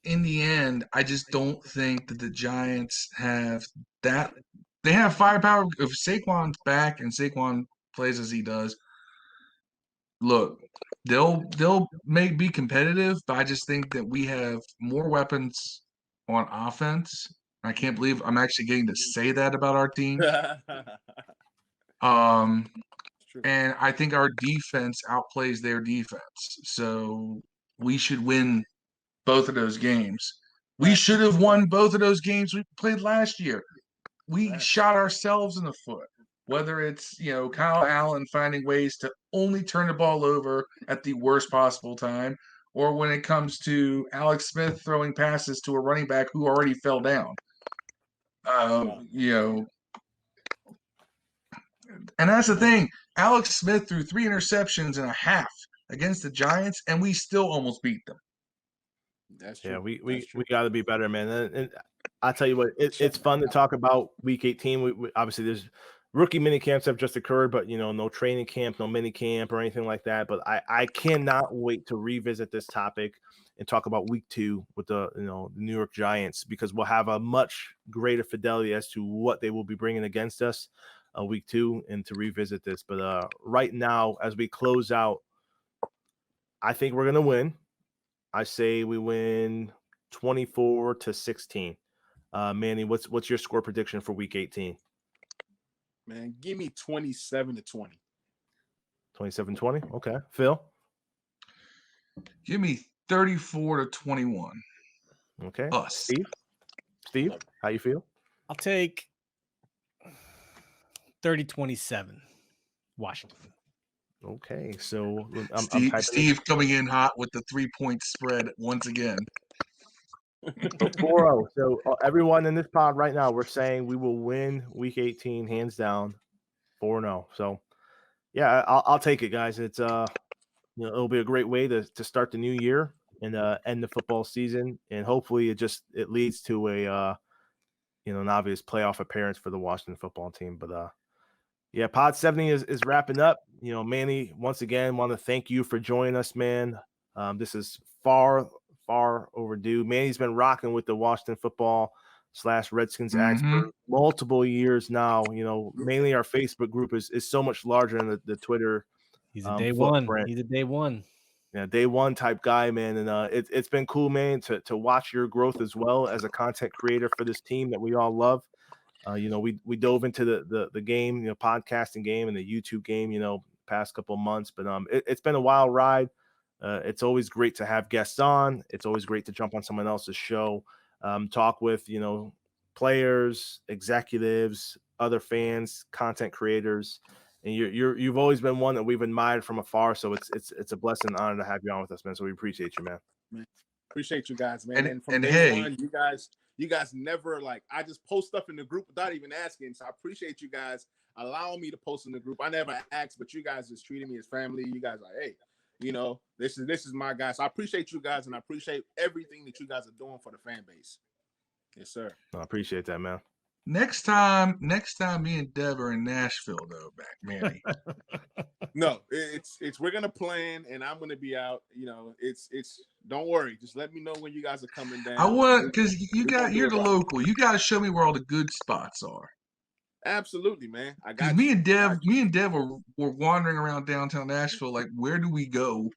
in the end, I just don't think that the Giants have that. They have firepower. If Saquon's back and Saquon plays as he does, look, they'll be competitive, but I just think that we have more weapons on offense. I can't believe I'm actually getting to say that about our team. And I think our defense outplays their defense. So we should win both of those games. We should have won both of those games we played last year. We shot ourselves in the foot. Whether it's, Kyle Allen finding ways to only turn the ball over at the worst possible time, or when it comes to Alex Smith throwing passes to a running back who already fell down. And that's the thing. Alex Smith threw 3 interceptions and a half against the Giants, and we still almost beat them. That's true. Yeah, we got to be better, man. And I tell you what, it's fun to talk about Week 18. We obviously there's rookie mini camps have just occurred, but no training camp, no mini camp or anything like that. But I cannot wait to revisit this topic and talk about Week 2 with the New York Giants, because we'll have a much greater fidelity as to what they will be bringing against us Week 2 and to revisit this. But right now, as we close out, I think we're gonna win. I say we win 24-16. Manny, what's your score prediction for Week 18? Man, give me 27-20. 27-20. Okay, Phil. Give me 34-21. Okay, us. Steve, how you feel? I'll take 30-27. Washington. Okay, so Steve coming in hot with the 3-point spread once again. 4-0. So everyone in this pod right now, we're saying we will win Week 18 hands down, 4-0. So yeah, I'll take it, guys. It's it'll be a great way to start the new year and end the football season, and hopefully it leads to a an obvious playoff appearance for the Washington football team. But yeah, Pod 70 is wrapping up. Manny, once again, want to thank you for joining us, man. This is far overdue. Manny's been rocking with the Washington football / Redskins Axe for multiple years now. Mainly our Facebook group is so much larger than the Twitter. He's a day one. He's a day one. Yeah, day one type guy, man. And it's been cool, man, to watch your growth as well as a content creator for this team that we all love. We dove into the game, podcasting game and the YouTube game, past couple of months, but it's been a wild ride. It's always great to have guests on. It's always great to jump on someone else's show, talk with, players, executives, other fans, content creators. and you've always been one that we've admired from afar. So it's a blessing and honor to have you on with us, man. So we appreciate you, man. Appreciate you guys, man. And from and day hey, one, you guys never like, I just post stuff in the group without even asking. So I appreciate you guys allowing me to post in the group. I never asked, but you guys just treated me as family. You guys are like, hey, you know, this is my guy. So I appreciate you guys, and I appreciate everything that you guys are doing for the fan base. Yes, sir. I appreciate that, man. next time me and Dev are in Nashville though, back Manny. No, it's we're gonna plan, and I'm gonna be out. You know, it's don't worry. Just let me know when you guys are coming down. I want, because We're gonna do you're it the right. local. You got to show me where all the good spots are. Absolutely, man. I Because got me you. and Got you. Dev were wandering around downtown Nashville. Like, where do we go?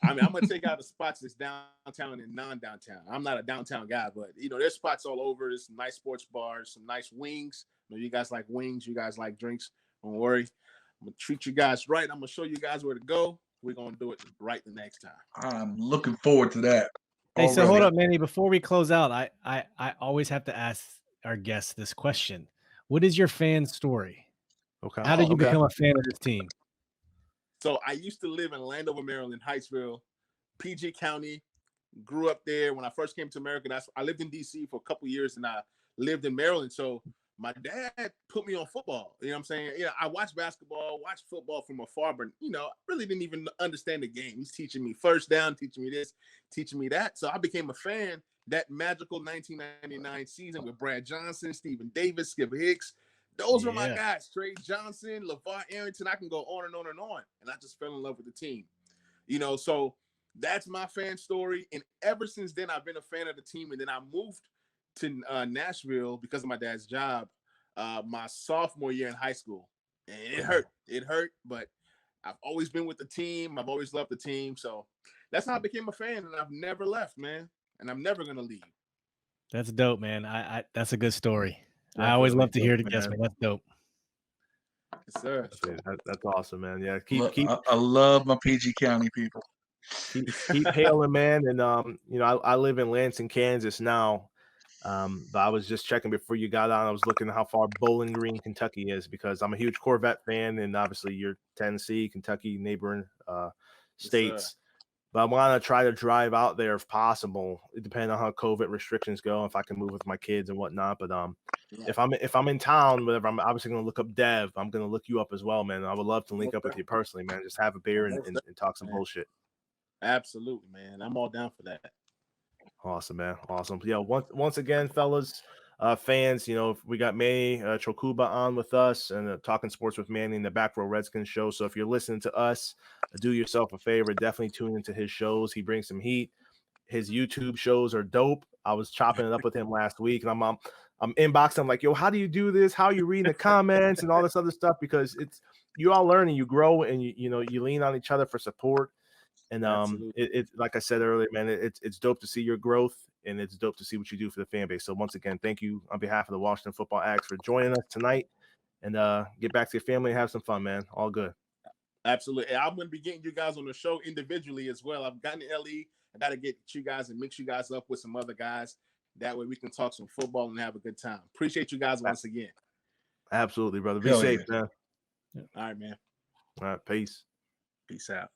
I mean, I'm gonna take out the spots that's downtown and non-downtown. I'm not a downtown guy, but you know, there's spots all over. There's some nice sports bars, some nice wings. You know, you guys like wings. You guys like drinks. Don't worry. I'm gonna treat you guys right. I'm gonna show you guys where to go. We're gonna do it right the next time. I'm looking forward to that. Hey, so hold already. up, Manny. Before we close out, I always have to ask our guests this question: what is your fan story? Okay. How did you become a fan of this team? So I used to live in Landover, Maryland, Hyattsville, PG County. Grew up there. When I first came to America, I lived in DC for a couple years, and I lived in Maryland. So my dad put me on football. You know what I'm saying? Yeah, I watched basketball, watched football from afar, but you know, really didn't even understand the game. He's teaching me first down, teaching me this, teaching me that. So I became a fan that magical 1999 season with Brad Johnson, Stephen Davis, Skip Hicks. Those were my guys. Trey Johnson, LeVar Arrington. I can go on and on and on. And I just fell in love with the team. You know, so that's my fan story. And ever since then, I've been a fan of the team. And then I moved to Nashville because of my dad's job my sophomore year in high school. And it hurt. It hurt, but I've always been with the team. I've always loved the team. So that's how I became a fan, and I've never left, man. And I'm never going to leave. That's dope, man. I that's a good story. Definitely, I always love to hear the man. guests, man. That's dope. Yes, sir. That's awesome, man. Yeah, I love my PG County people. keep hailing, man. And you know, I live in Lansing, Kansas now. But I was just checking before you got on. I was looking at how far Bowling Green, Kentucky is, because I'm a huge Corvette fan, and obviously you're Tennessee, Kentucky, neighboring states. Yes, but I want to try to drive out there if possible, depending on how COVID restrictions go, if I can move with my kids and whatnot. But if I'm in town, whatever, I'm obviously going to look up Dev. I'm going to look you up as well, man. I would love to link up with you personally, man. Just have a beer and talk some bullshit. Absolutely, man. I'm all down for that. Awesome, man. Awesome. Yeah. Once again, fellas, fans, you know, we got Manny Chokuba on with us and talking sports with Manny in the Back Row Redskins show. So if you're listening to us, do yourself a favor. Definitely tune into his shows. He brings some heat. His YouTube shows are dope. I was chopping it up with him last week, and I'm inboxing. I'm like, yo, how do you do this? How are you reading the comments and all this other stuff? Because you all learn and you grow, and you lean on each other for support. And it's like I said earlier, man, it's dope to see your growth, and it's dope to see what you do for the fan base. So once again, thank you on behalf of the Washington Football Addicts for joining us tonight, and get back to your family and have some fun, man. All good. Absolutely. I'm going to be getting you guys on the show individually as well. I've gotten to LE. I got to get you guys and mix you guys up with some other guys. That way we can talk some football and have a good time. Appreciate you guys once again. Absolutely, brother. Be safe, man. All right, man. All right, peace. Peace out.